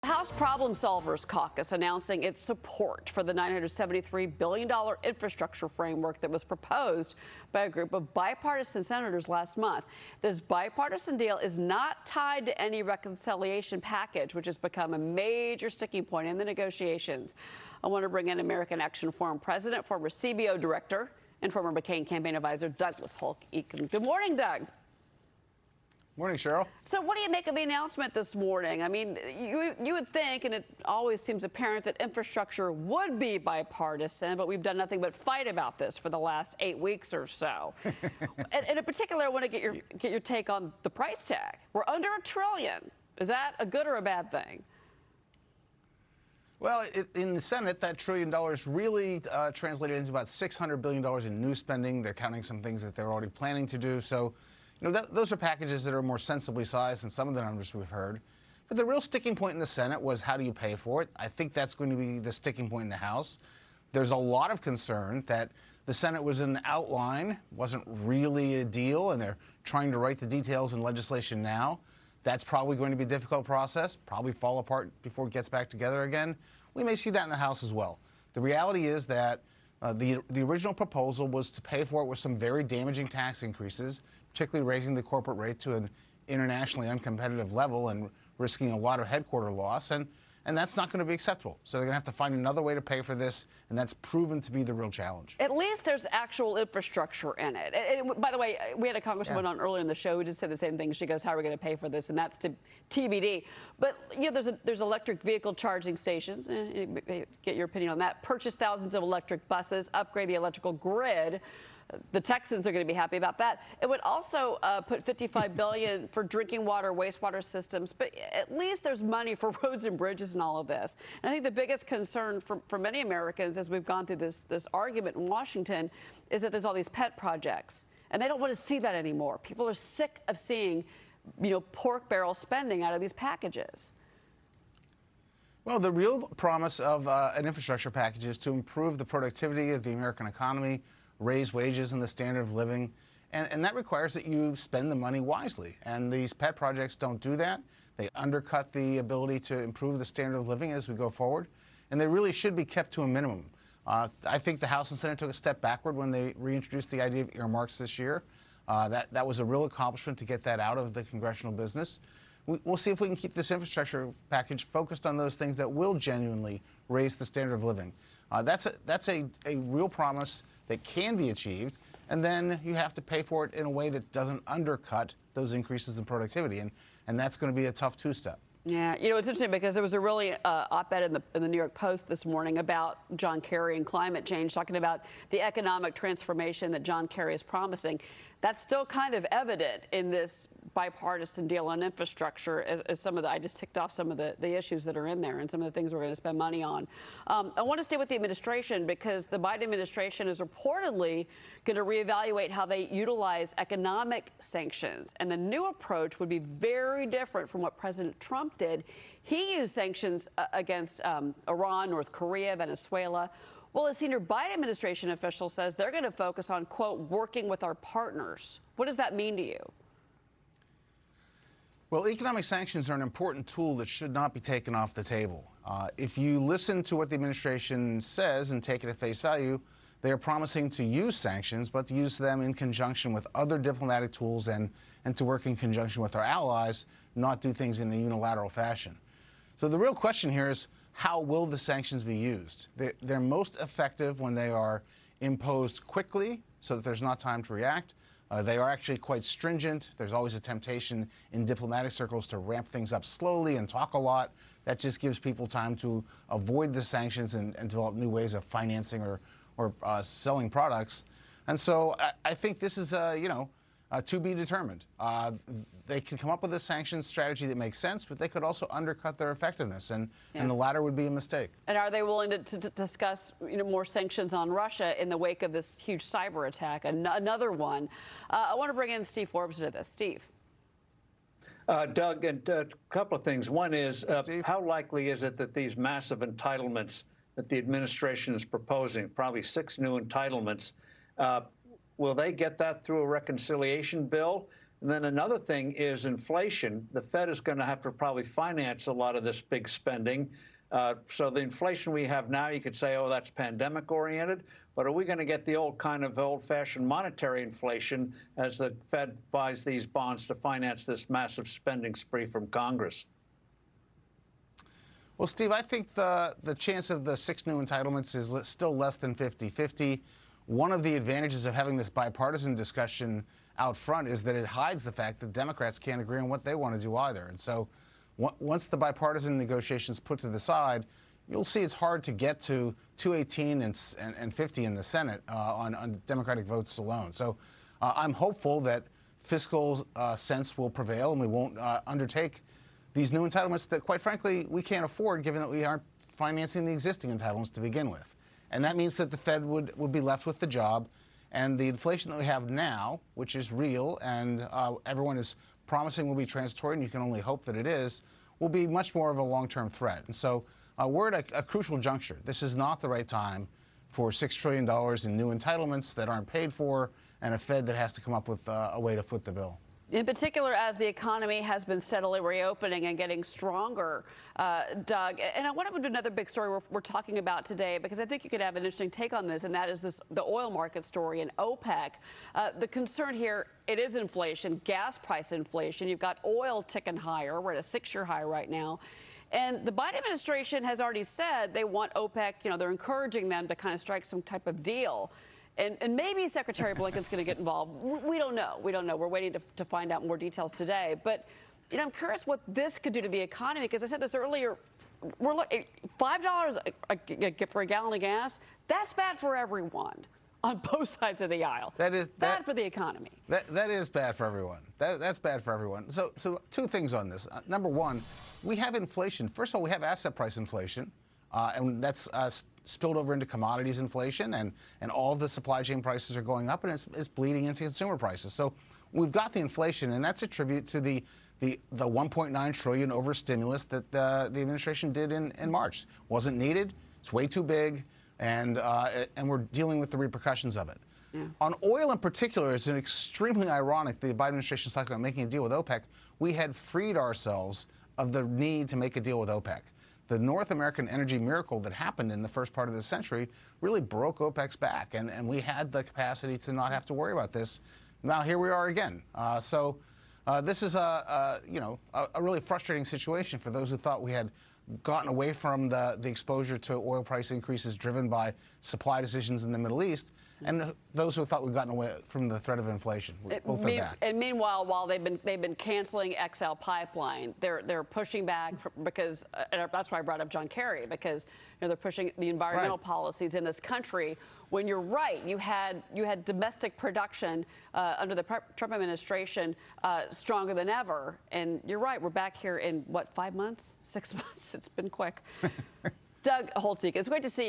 House Problem Solvers Caucus announcing its support for the $973 billion infrastructure framework that was proposed by a group of bipartisan senators last month. This bipartisan deal is not tied to any reconciliation package, which has become a major sticking point in the negotiations. I want to bring in American Action Forum president, former CBO director, and former McCain campaign advisor Douglas Holtz-Eakin. Good morning, Doug. Morning, Cheryl. So what do you make of the announcement this morning? I mean, you would think, and it always seems apparent, that infrastructure would be bipartisan, but we've done nothing but fight about this for the last 8 weeks or so. and in particular, I want to get your take on the price tag. We're under $1 trillion. Is that a good or a bad thing? Well, in the Senate, that $1 trillion really translated into about $600 billion in new spending. They're counting some things that they're already planning to do. So, you know, those are packages that are more sensibly sized than some of the numbers we've heard. But the real sticking point in the Senate was, how do you pay for it? I think that's going to be the sticking point in the House. There's a lot of concern that the Senate was an outline, wasn't really a deal, and they're trying to write the details in legislation now. That's probably going to be a difficult process, probably fall apart before it gets back together again. We may see that in the House as well. The reality is that the original proposal was to pay for it with some very damaging tax increases, particularly raising the corporate rate to an internationally uncompetitive level and risking a lot of headquarter loss. And that's not going to be acceptable. So they're going to have to find another way to pay for this, and that's proven to be the real challenge. At least there's actual infrastructure in it. And by the way, we had a congresswoman on earlier in the show who just said the same thing. She goes, how are we going to pay for this? And that's to TBD. But, you know, there's electric vehicle charging stations. Get your opinion on that. Purchase thousands of electric buses, upgrade the electrical grid. The Texans are going to be happy about that. It would also put $55 billion for drinking water, wastewater systems. But at least there's money for roads and bridges and all of this. And I think the biggest concern for many Americans as we've gone through this argument in Washington is that there's all these pet projects. And they don't want to see that anymore. People are sick of seeing, you know, pork barrel spending out of these packages. Well, the real promise of an infrastructure package is to improve the productivity of the American economy, raise wages and the standard of living, and that requires that you spend the money wisely. And these pet projects don't do that. They undercut the ability to improve the standard of living as we go forward, and they really should be kept to a minimum. I think the House and Senate took a step backward when they reintroduced the idea of earmarks this year. That was a real accomplishment to get that out of the congressional business. We'll see if we can keep this infrastructure package focused on those things that will genuinely raise the standard of living. That's a real promise that can be achieved, and then you have to pay for it in a way that doesn't undercut those increases in productivity, and that's going to be a tough two-step. Yeah, you know, it's interesting because there was a really op-ed in the New York Post this morning about John Kerry and climate change, talking about the economic transformation that John Kerry is promising. That's still kind of evident in this bipartisan deal on infrastructure, as some of the, I just ticked off some of the issues that are in there and some of the things we're going to spend money on. I want to stay with the administration because the Biden administration is reportedly going to reevaluate how they utilize economic sanctions. And the new approach would be very different from what President Trump did. He used sanctions against Iran, North Korea, Venezuela. Well, a senior Biden administration official says they're going to focus on, quote, working with our partners. What does that mean to you? Well, economic sanctions are an important tool that should not be taken off the table. If you listen to what the administration says and take it at face value, they are promising to use sanctions, but to use them in conjunction with other diplomatic tools and to work in conjunction with our allies, not do things in a unilateral fashion. So the real question here is, how will the sanctions be used? They're most effective when they are imposed quickly so that there's not time to react. They are actually quite stringent. There's always a temptation in diplomatic circles to ramp things up slowly and talk a lot. That just gives people time to avoid the sanctions and develop new ways of financing or selling products. And so I think this is, to be determined. They can come up with a sanctions strategy that makes sense, but they could also undercut their effectiveness, and the latter would be a mistake. And are they willing to discuss more sanctions on Russia in the wake of this huge cyber attack, another one? I want to bring in Steve Forbes into this. Steve. Doug, and a couple of things. One is, how likely is it that these massive entitlements that the administration is proposing, probably 6 new entitlements, will they get that through a reconciliation bill? And then another thing is inflation. The Fed is going to have to probably finance a lot of this big spending. So the inflation we have now, you could say, oh, that's pandemic oriented. But are we going to get the old-fashioned monetary inflation as the Fed buys these bonds to finance this massive spending spree from Congress? Well, Steve, I think the chance of the 6 new entitlements is still less than 50-50. One of the advantages of having this bipartisan discussion out front is that it hides the fact that Democrats can't agree on what they want to do either. And so once the bipartisan negotiations put to the side, you'll see it's hard to get to 218 and 50 in the Senate on Democratic votes alone. So I'm hopeful that fiscal sense will prevail and we won't undertake these new entitlements that, quite frankly, we can't afford, given that we aren't financing the existing entitlements to begin with. And that means that the Fed would be left with the job. And the inflation that we have now, which is real and everyone is promising will be transitory, and you can only hope that it is, will be much more of a long-term threat. And so we're at a crucial juncture. This is not the right time for $6 trillion in new entitlements that aren't paid for and a Fed that has to come up with a way to foot the bill. In particular, as the economy has been steadily reopening and getting stronger, Doug, and I want to do another big story we're talking about today, because I think you could have an interesting take on this, and that is the oil market story and OPEC. The concern here, it is inflation, gas price inflation. You've got oil ticking higher. We're at a 6-year high right now. And the Biden administration has already said they want OPEC, they're encouraging them to kind of strike some type of deal. And maybe Secretary Blinken's going to get involved. We don't know. We don't know. We're waiting to find out more details today. But, I'm curious what this could do to the economy, because I said this earlier. We're looking $5 for a gallon of gas. That's bad for everyone on both sides of the aisle. It's bad for the economy. That is bad for everyone. That's bad for everyone. So two things on this. Number one, we have inflation. First of all, we have asset price inflation. And that's spilled over into commodities inflation, and all of the supply chain prices are going up, and it's bleeding into consumer prices. So we've got the inflation, and that's a tribute to the $1.9 trillion over stimulus that the administration did in March. Wasn't needed. It's way too big, and we're dealing with the repercussions of it. Yeah. On oil in particular, it's extremely ironic the Biden administration is talking about making a deal with OPEC. We had freed ourselves of the need to make a deal with OPEC. The North American energy miracle that happened in the first part of this century really broke OPEC's back, and we had the capacity to not have to worry about this. Now here we are again. So this is a really frustrating situation for those who thought we had gotten away from the exposure to oil price increases driven by supply decisions in the Middle East, and those who thought we'd gotten away from the threat of inflation. Both are back. And meanwhile, while they've been canceling XL pipeline, they're pushing back because and that's why I brought up John Kerry, because they're pushing the environmental policies in this country. When you're right, you had domestic production under the Trump administration stronger than ever, and you're right. We're back here in what, 5 months, 6 months? It's been quick. Doug Holtz-Eakin, it's great to see you.